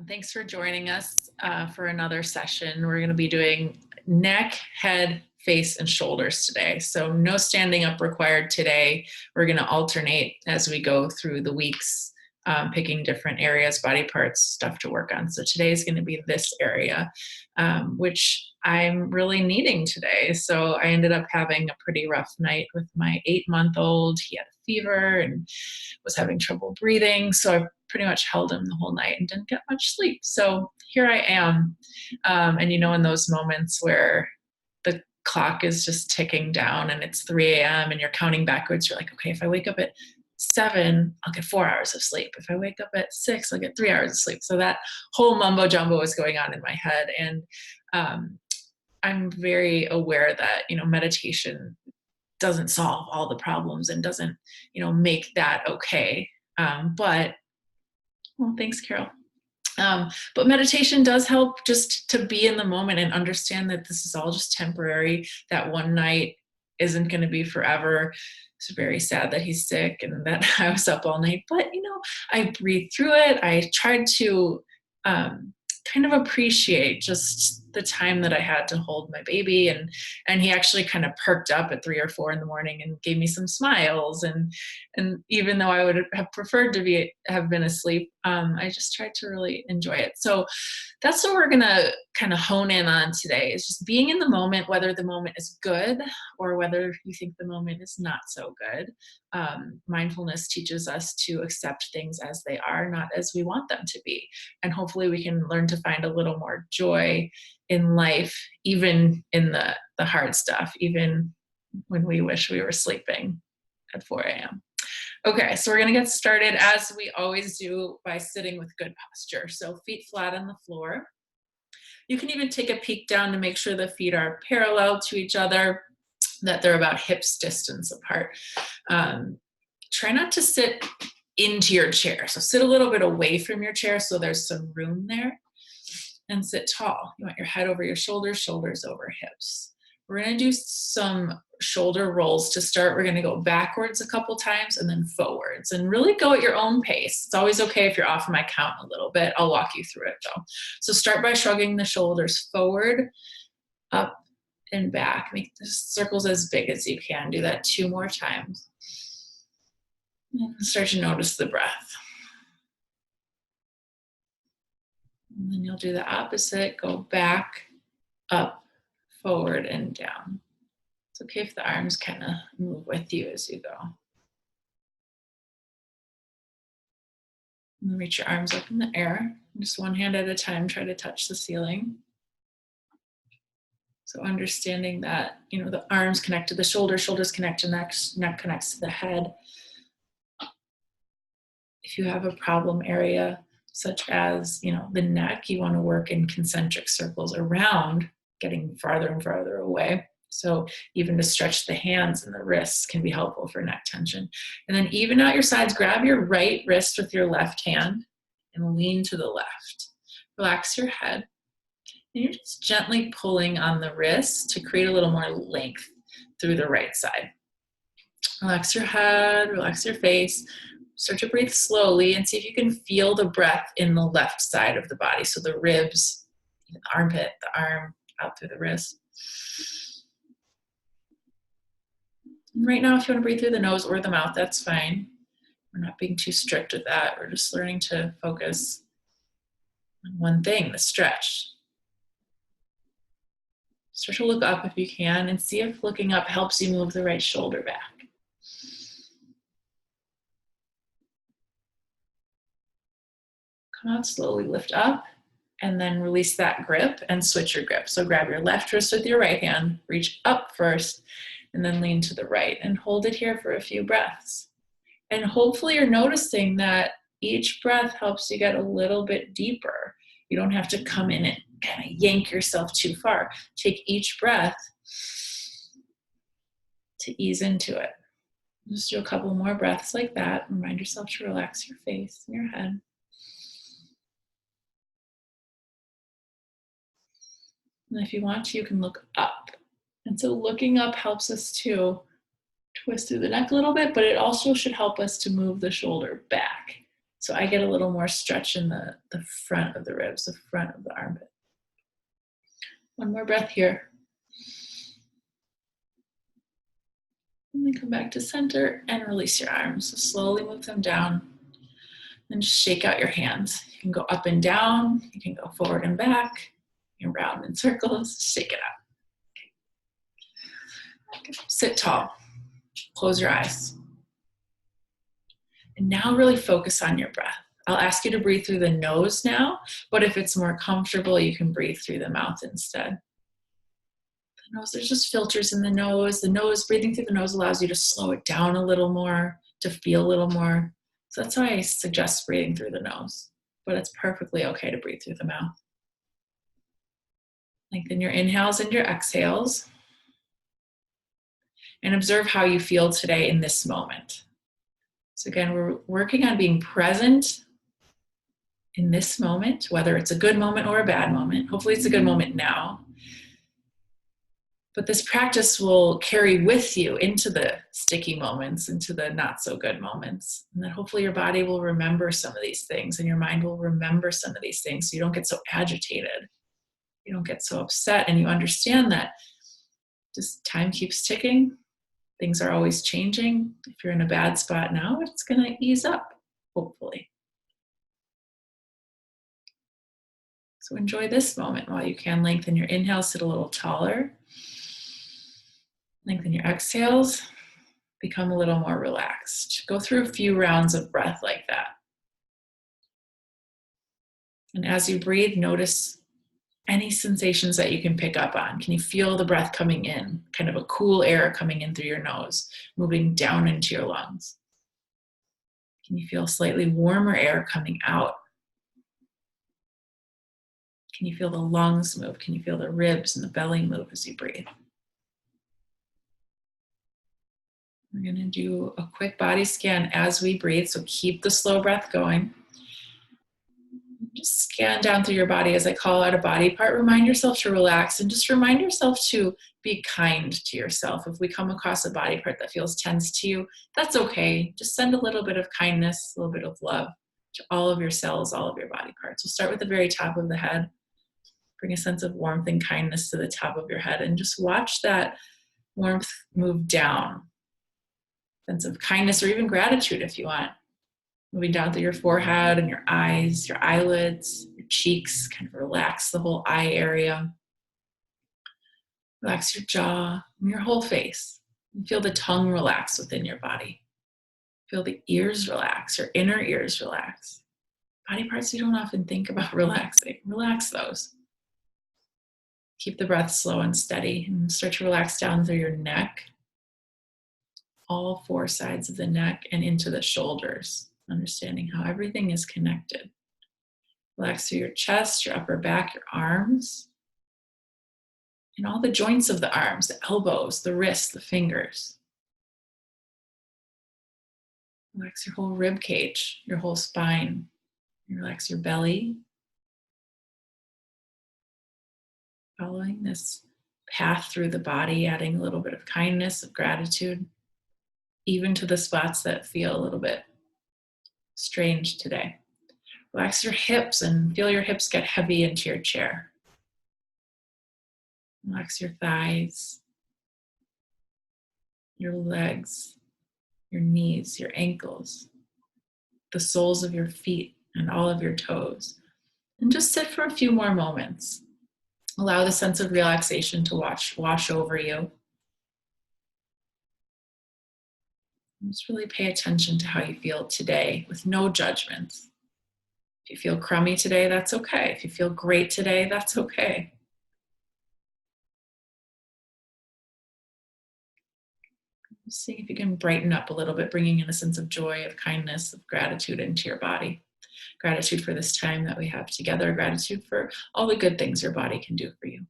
Thanks for joining us for another session. We're going to be doing neck, head, face, and shoulders today. So no standing up required today. We're going to alternate as we go through the weeks, picking different areas, body parts, stuff to work on. So today is going to be this area, which I'm really needing today. So I ended up having a pretty rough night with my 8-month-old. He had a fever and was having trouble breathing. So I pretty much held him the whole night and didn't get much sleep. So here I am. And in those moments where the clock is just ticking down and it's 3 a.m. and you're counting backwards, you're like, okay, if I wake up at 7, I'll get 4 hours of sleep. If I wake up at 6, I'll get 3 hours of sleep. So that whole mumbo jumbo is going on in my head. And I'm very aware that, meditation doesn't solve all the problems and doesn't, make that okay. Well, thanks, Carol. But meditation does help just to be in the moment and understand that this is all just temporary, that one night isn't going to be forever. It's very sad that he's sick and that I was up all night, but I breathed through it. I tried to kind of appreciate just the time that I had to hold my baby, and he actually kind of perked up at 3 or 4 in the morning and gave me some smiles, and even though I would have preferred to have been asleep, I just tried to really enjoy it. So that's what we're gonna kind of hone in on today, is just being in the moment, whether the moment is good or whether you think the moment is not so good. Mindfulness teaches us to accept things as they are, not as we want them to be. And hopefully we can learn to find a little more joy in life, even in the hard stuff, even when we wish we were sleeping at 4 a.m. Okay, so we're gonna get started as we always do by sitting with good posture. So feet flat on the floor. You can even take a peek down to make sure the feet are parallel to each other, that they're about hips distance apart. Try not to sit into your chair. So sit a little bit away from your chair so there's some room there, and sit tall. You want your head over your shoulders, shoulders over hips. We're gonna do some shoulder rolls to start. We're gonna go backwards a couple times and then forwards, and really go at your own pace. It's always okay if you're off my count a little bit. I'll walk you through it though. So start by shrugging the shoulders forward, up, and back. Make the circles as big as you can. Do that 2 more times. And start to notice the breath. And then you'll do the opposite. Go back, up, forward, and down. It's okay if the arms kind of move with you as you go. And then reach your arms up in the air. Just one hand at a time, try to touch the ceiling. So understanding that, the arms connect to the shoulders, shoulders connect to neck connects to the head. If you have a problem area, such as, the neck, you want to work in concentric circles around, getting farther and farther away. So even to stretch the hands and the wrists can be helpful for neck tension. And then even out your sides, grab your right wrist with your left hand and lean to the left. Relax your head. And you're just gently pulling on the wrist to create a little more length through the right side. Relax your head, relax your face. Start to breathe slowly and see if you can feel the breath in the left side of the body. So the ribs, the armpit, the arm, out through the wrist. And right now, if you want to breathe through the nose or the mouth, that's fine. We're not being too strict with that. We're just learning to focus on one thing, the stretch. Start to look up if you can and see if looking up helps you move the right shoulder back. Come out slowly, lift up, and then release that grip and switch your grip. So grab your left wrist with your right hand, reach up first, and then lean to the right, and hold it here for a few breaths. And hopefully you're noticing that each breath helps you get a little bit deeper. You don't have to come in and kind of yank yourself too far. Take each breath to ease into it. Just do a couple more breaths like that. Remind yourself to relax your face and your head. And if you want to, you can look up. And so looking up helps us to twist through the neck a little bit, but it also should help us to move the shoulder back. So I get a little more stretch in the front of the ribs, the front of the armpit. One more breath here. And then come back to center and release your arms. So slowly move them down. And just shake out your hands. You can go up and down. You can go forward and back. You can round in circles. Shake it out. Okay. Sit tall. Close your eyes. And now really focus on your breath. I'll ask you to breathe through the nose now, but if it's more comfortable, you can breathe through the mouth instead. The nose, there's just filters in the nose. The nose, breathing through the nose allows you to slow it down a little more, to feel a little more. So that's why I suggest breathing through the nose, but it's perfectly okay to breathe through the mouth. Lengthen your inhales and your exhales. And observe how you feel today in this moment. So again, we're working on being present in this moment, whether it's a good moment or a bad moment. Hopefully it's a good moment now. But this practice will carry with you into the sticky moments, into the not so good moments. And then hopefully your body will remember some of these things and your mind will remember some of these things so you don't get so agitated. You don't get so upset, and you understand that just time keeps ticking. Things are always changing. If you're in a bad spot now, it's going to ease up, hopefully. So enjoy this moment while you can. Lengthen your inhales, sit a little taller. Lengthen your exhales, become a little more relaxed. Go through a few rounds of breath like that. And as you breathe, notice any sensations that you can pick up on. Can you feel the breath coming in? Kind of a cool air coming in through your nose, moving down into your lungs. Can you feel slightly warmer air coming out? Can you feel the lungs move? Can you feel the ribs and the belly move as you breathe? We're going to do a quick body scan as we breathe, so keep the slow breath going. Just scan down through your body as I call out a body part. Remind yourself to relax and just remind yourself to be kind to yourself. If we come across a body part that feels tense to you, that's okay. Just send a little bit of kindness, a little bit of love to all of your cells, all of your body parts. We'll start with the very top of the head. Bring a sense of warmth and kindness to the top of your head and just watch that warmth move down. Sense of kindness or even gratitude if you want. Moving down through your forehead and your eyes, your eyelids, your cheeks, kind of relax the whole eye area. Relax your jaw and your whole face. And feel the tongue relax within your body. Feel the ears relax, your inner ears relax. Body parts you don't often think about relaxing. Relax those. Keep the breath slow and steady and start to relax down through your neck, all four sides of the neck and into the shoulders. Understanding how everything is connected. Relax through your chest, your upper back, your arms, and all the joints of the arms, the elbows, the wrists, the fingers. Relax your whole rib cage, your whole spine. Relax your belly. Following this path through the body, adding a little bit of kindness, of gratitude, even to the spots that feel a little bit strange today. Relax your hips and feel your hips get heavy into your chair. Relax your thighs, your legs, your knees, your ankles, the soles of your feet and all of your toes. And just sit for a few more moments. Allow the sense of relaxation to wash over you. Just really pay attention to how you feel today with no judgments. If you feel crummy today, that's okay. If you feel great today, that's okay. Just seeing if you can brighten up a little bit, bringing in a sense of joy, of kindness, of gratitude into your body. Gratitude for this time that we have together. Gratitude for all the good things your body can do for you.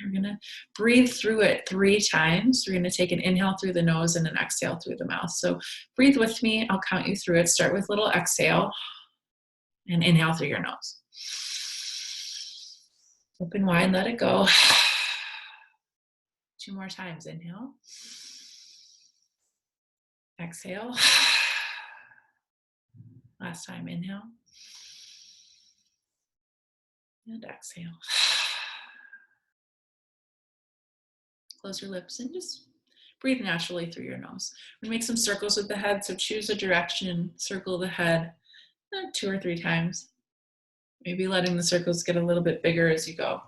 We're going to breathe through it 3 times. We're going to take an inhale through the nose and an exhale through the mouth. So breathe with me. I'll count you through it. Start with little exhale and inhale through your nose. Open wide, let it go. 2 more times. Inhale. Exhale. Last time, inhale and exhale. Close your lips and just breathe naturally through your nose. We make some circles with the head, so choose a direction, circle the head 2 or 3 times. Maybe letting the circles get a little bit bigger as you go.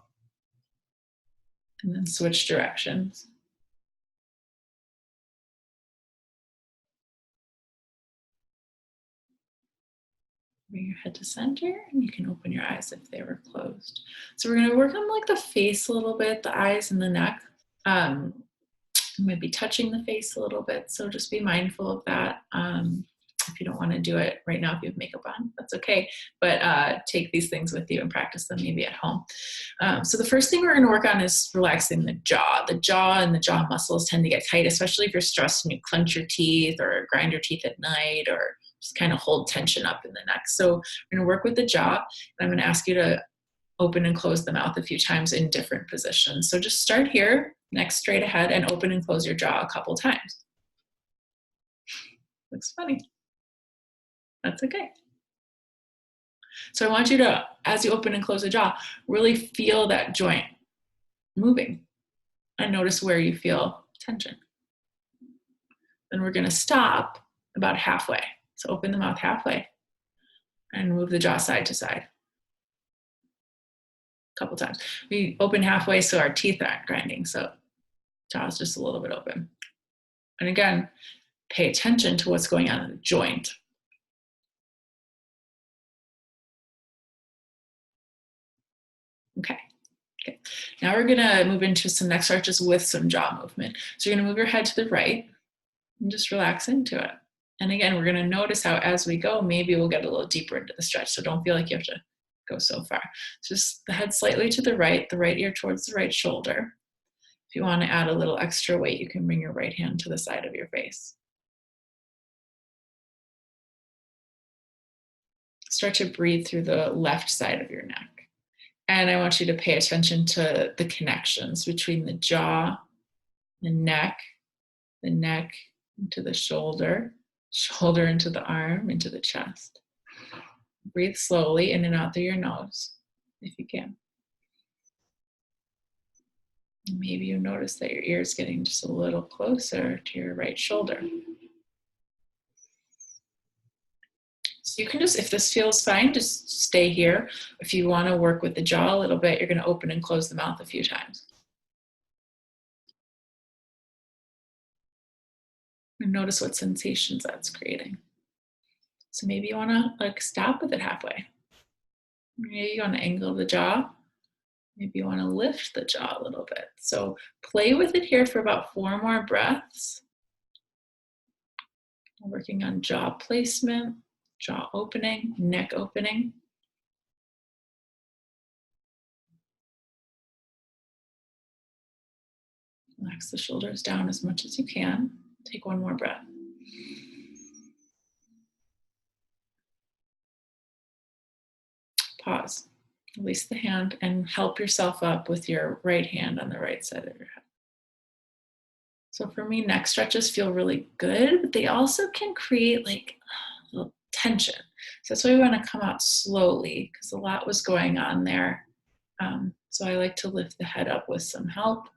And then switch directions. Bring your head to center, and you can open your eyes if they were closed. So we're going to work on like the face a little bit, the eyes and the neck. You might be touching the face a little bit, so just be mindful of that. If you don't want to do it right now, if you have makeup on, that's okay. But take these things with you and practice them maybe at home. So the first thing we're going to work on is relaxing the jaw. The jaw and the jaw muscles tend to get tight, especially if you're stressed and you clench your teeth or grind your teeth at night or just kind of hold tension up in the neck. So we're going to work with the jaw, and I'm going to ask you to open and close the mouth a few times in different positions. So just start here, neck straight ahead, and open and close your jaw a couple times. Looks funny. That's okay. So I want you to, as you open and close the jaw, really feel that joint moving and notice where you feel tension. Then we're going to stop about halfway. So open the mouth halfway and move the jaw side to side. A couple times. We open halfway so our teeth aren't grinding, so jaw is just a little bit open. And again, pay attention to what's going on in the joint. Okay. Now we're gonna move into some neck stretches with some jaw movement. So you're gonna move your head to the right and just relax into it. And again, we're gonna notice how as we go, maybe we'll get a little deeper into the stretch. So don't feel like you have to go so far. Just the head slightly to the right ear towards the right shoulder. If you want to add a little extra weight, you can bring your right hand to the side of your face. Start to breathe through the left side of your neck. And I want you to pay attention to the connections between the jaw, the neck into the shoulder, shoulder into the arm, into the chest. Breathe slowly in and out through your nose, if you can. Maybe you notice that your ear is getting just a little closer to your right shoulder. So you can just, if this feels fine, just stay here. If you want to work with the jaw a little bit, you're going to open and close the mouth a few times. And notice what sensations that's creating. So maybe you want to like stop with it halfway. Maybe you want to angle the jaw. Maybe you want to lift the jaw a little bit. So play with it here for about 4 more breaths. We're working on jaw placement, jaw opening, neck opening. Relax the shoulders down as much as you can. Take 1 more breath. Pause. Release the hand and help yourself up with your right hand on the right side of your head. So for me, neck stretches feel really good, but they also can create like a little tension. So that's why we want to come out slowly because a lot was going on there. So I like to lift the head up with some help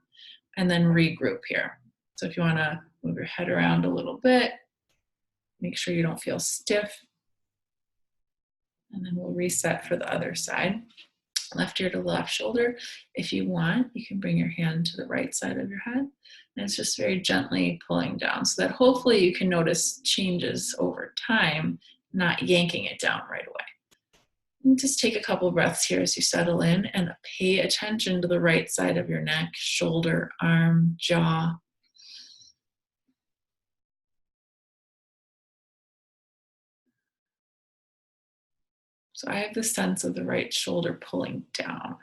and then regroup here. So if you want to move your head around a little bit, make sure you don't feel stiff. And then we'll reset for the other side. Left ear to the left shoulder. If you want, you can bring your hand to the right side of your head. And it's just very gently pulling down so that hopefully you can notice changes over time, not yanking it down right away. And just take a couple breaths here as you settle in and pay attention to the right side of your neck, shoulder, arm, jaw. So I have the sense of the right shoulder pulling down,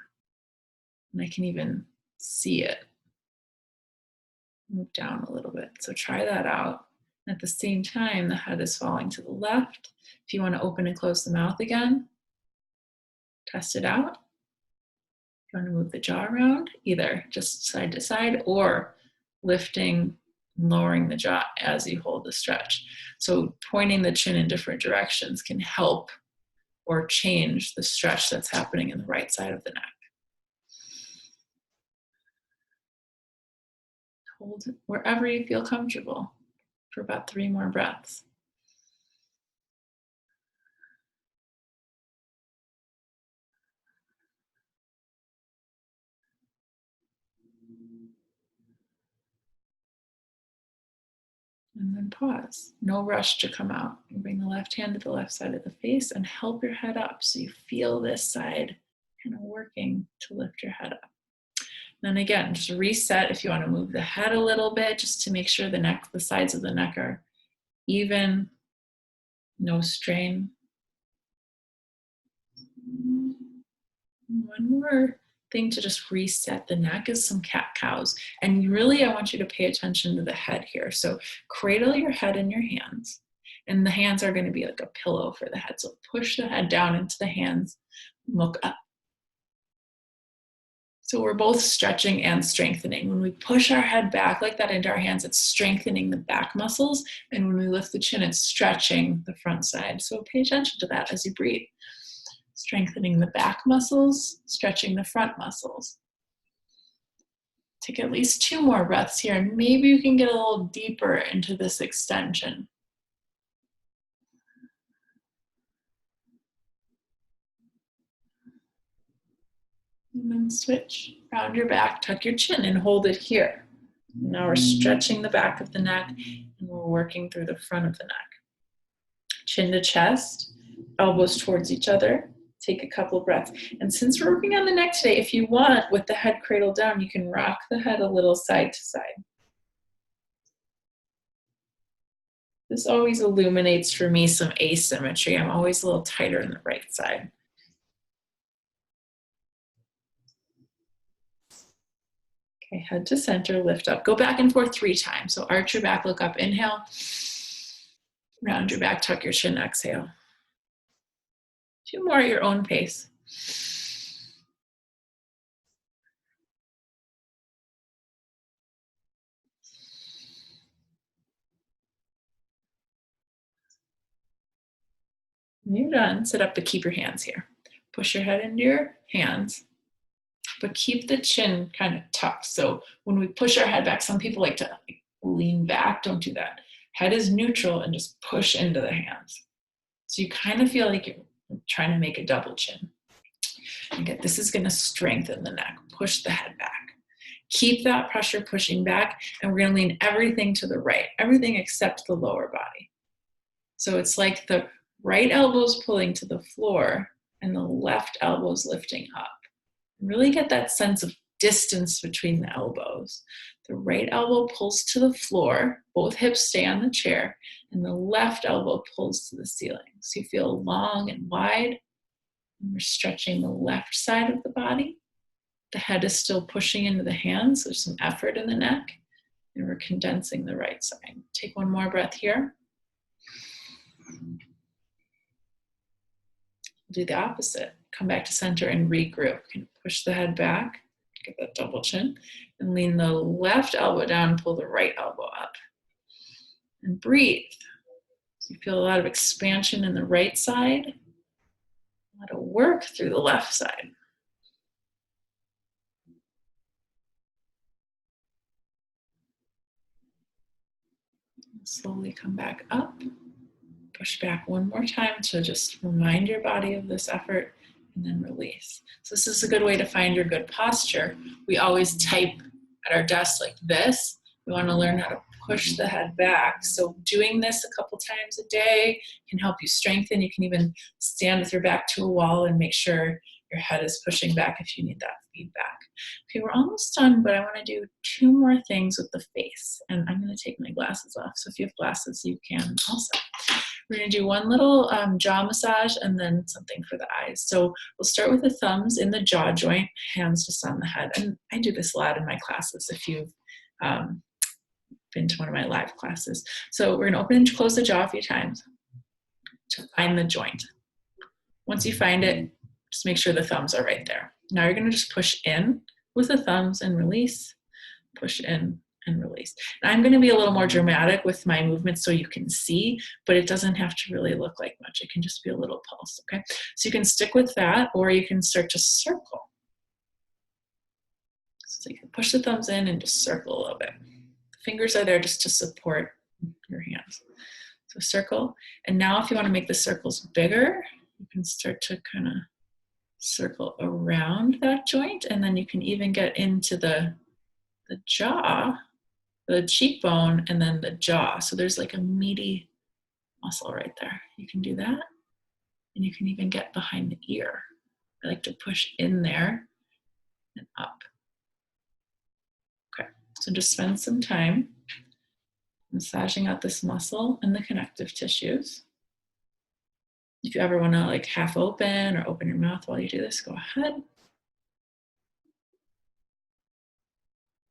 and I can even see it move down a little bit. So try that out. At the same time, the head is falling to the left. If you want to open and close the mouth again, test it out. If you want to move the jaw around, either just side to side or lifting lowering the jaw as you hold the stretch. So pointing the chin in different directions can help or change the stretch that's happening in the right side of the neck. Hold it wherever you feel comfortable for about 3 more breaths. And then pause. No rush to come out. You bring the left hand to the left side of the face and help your head up so you feel this side kind of working to lift your head up. Then again, just reset if you want to move the head a little bit just to make sure the sides of the neck are even, no strain. One more thing to just reset the neck is some cat-cows. And really, I want you to pay attention to the head here. So cradle your head in your hands. And the hands are going to be like a pillow for the head. So push the head down into the hands, look up. So we're both stretching and strengthening. When we push our head back like that into our hands, it's strengthening the back muscles. And when we lift the chin, it's stretching the front side. So pay attention to that as you breathe. Strengthening the back muscles, stretching the front muscles. Take at least 2 more breaths here, and maybe you can get a little deeper into this extension. And then switch, round your back, tuck your chin, and hold it here. Now we're stretching the back of the neck, and we're working through the front of the neck. Chin to chest, elbows towards each other. Take a couple of breaths. And since we're working on the neck today, if you want, with the head cradled down, you can rock the head a little side to side. This always illuminates for me some asymmetry. I'm always a little tighter in the right side. Okay, head to center, lift up. Go back and forth 3 times. So arch your back, look up, inhale. Round your back, tuck your chin, exhale. 2 more at your own pace. When you're done, sit up, but keep your hands here. Push your head into your hands, but keep the chin kind of tucked. So when we push our head back, some people like to lean back. Don't do that. Head is neutral and just push into the hands. So you kind of feel like you're trying to make a double chin. Again, this is going to strengthen the neck. Push the head back. Keep that pressure pushing back, and we're going to lean everything to the right, everything except the lower body. So it's like the right elbow's pulling to the floor and the left elbow's lifting up. Really get that sense of distance between the elbows. The right elbow pulls to the floor, both hips stay on the chair, and the left elbow pulls to the ceiling. So you feel long and wide, and we're stretching the left side of the body. The head is still pushing into the hands, so there's some effort in the neck, and we're condensing the right side. Take 1 more breath here. Do the opposite. Come back to center and regroup. Push the head back, get that double chin, and lean the left elbow down, pull the right elbow up. And breathe. So you feel a lot of expansion in the right side, a lot of work through the left side. Slowly come back up. Push back 1 more time to just remind your body of this effort, and then release. So this is a good way to find your good posture. We always type at our desk like this. We want to learn how to push the head back. So doing this a couple times a day can help you strengthen. You can even stand with your back to a wall and make sure your head is pushing back if you need that feedback. Okay, we're almost done, but I want to do 2 more things with the face. And I'm going to take my glasses off. So if you have glasses, you can also. We're going to do 1 little jaw massage and then something for the eyes. So we'll start with the thumbs in the jaw joint, hands just on the head. And I do this a lot in my classes if you've been to one of my live classes. So we're going to open and close the jaw a few times to find the joint. Once you find it, just make sure the thumbs are right there. Now you're going to just push in with the thumbs and release, push in and release. And I'm going to be a little more dramatic with my movements so you can see, but it doesn't have to really look like much. It can just be a little pulse, okay? So you can stick with that, or you can start to circle. So you can push the thumbs in and just circle a little bit. The fingers are there just to support your hands. So circle. And now if you want to make the circles bigger, you can start to kind of circle around that joint, and then you can even get into the jaw, the cheekbone, and then the jaw. So there's like a meaty muscle right there. You can do that. And you can even get behind the ear. I like to push in there and up. Okay, so just spend some time massaging out this muscle and the connective tissues. If you ever want to like half open or open your mouth while you do this, go ahead.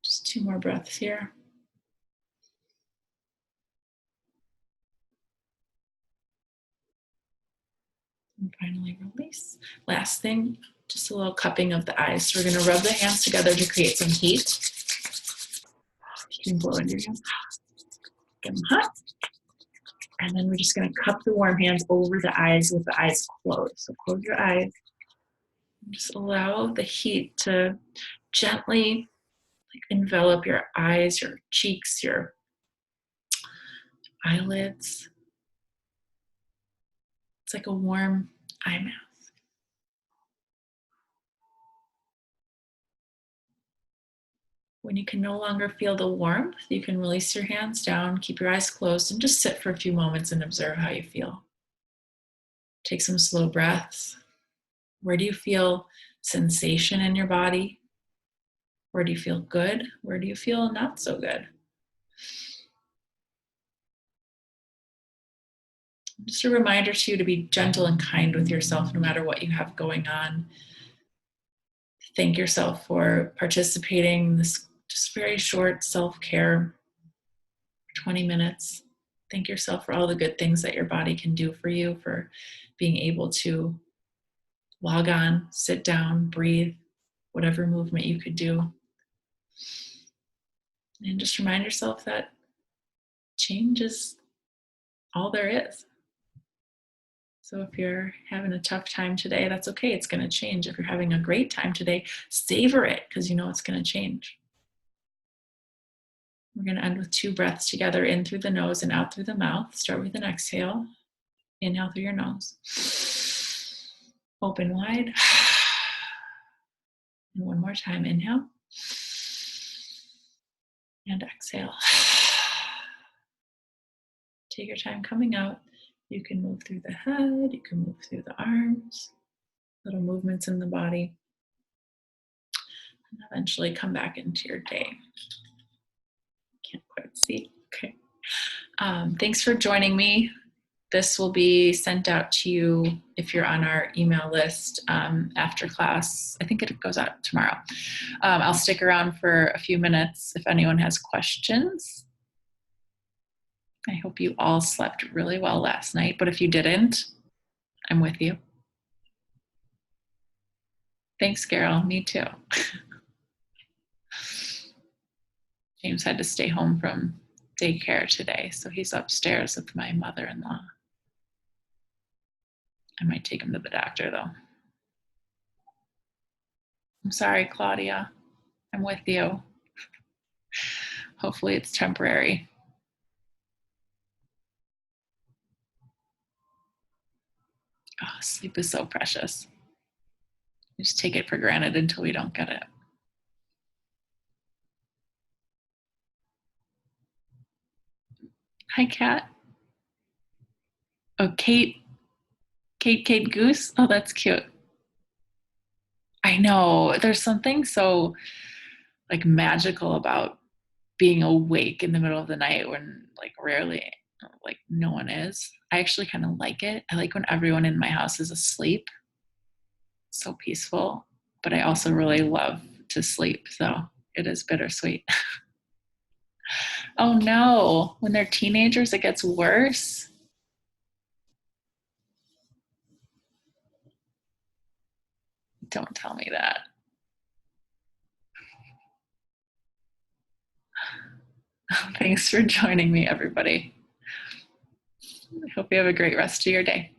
Just 2 more breaths here. And finally release. Last thing, just a little cupping of the eyes. So we're going to rub the hands together to create some heat. You can blow into your hands. Get them hot. And then we're just going to cup the warm hands over the eyes with the eyes closed. So close your eyes. Just allow the heat to gently envelop your eyes, your cheeks, your eyelids. It's like a warm eye mask. When you can no longer feel the warmth, you can release your hands down, keep your eyes closed, and just sit for a few moments and observe how you feel. Take some slow breaths. Where do you feel sensation in your body? Where do you feel good? Where do you feel not so good? Just a reminder to you to be gentle and kind with yourself no matter what you have going on. Thank yourself for participating in this just very short self-care, 20 minutes. Thank yourself for all the good things that your body can do for you, for being able to log on, sit down, breathe, whatever movement you could do. And just remind yourself that change is all there is. So if you're having a tough time today, that's okay. It's going to change. If you're having a great time today, savor it because you know it's going to change. We're going to end with 2 breaths together, in through the nose and out through the mouth. Start with an exhale. Inhale through your nose. Open wide. And one more time, inhale. And exhale. Take your time coming out. You can move through the head. You can move through the arms. Little movements in the body. And eventually come back into your day. Can't quite see. Okay. Thanks for joining me. This will be sent out to you if you're on our email list after class. I think it goes out tomorrow. I'll stick around for a few minutes if anyone has questions. I hope you all slept really well last night, but if you didn't, I'm with you. Thanks, Carol. Me too. James had to stay home from daycare today, so he's upstairs with my mother-in-law. I might take him to the doctor, though. I'm sorry, Claudia. I'm with you. Hopefully it's temporary. Oh, sleep is so precious. We just take it for granted until we don't get it. Hi, Kat. Oh, Kate Goose. Oh, that's cute. I know. There's something so like magical about being awake in the middle of the night when like rarely like no one is. I actually kind of like it. I like when everyone in my house is asleep. It's so peaceful, but I also really love to sleep. So it is bittersweet. Oh no, when they're teenagers, it gets worse. Don't tell me that. Thanks for joining me, everybody. I hope you have a great rest of your day.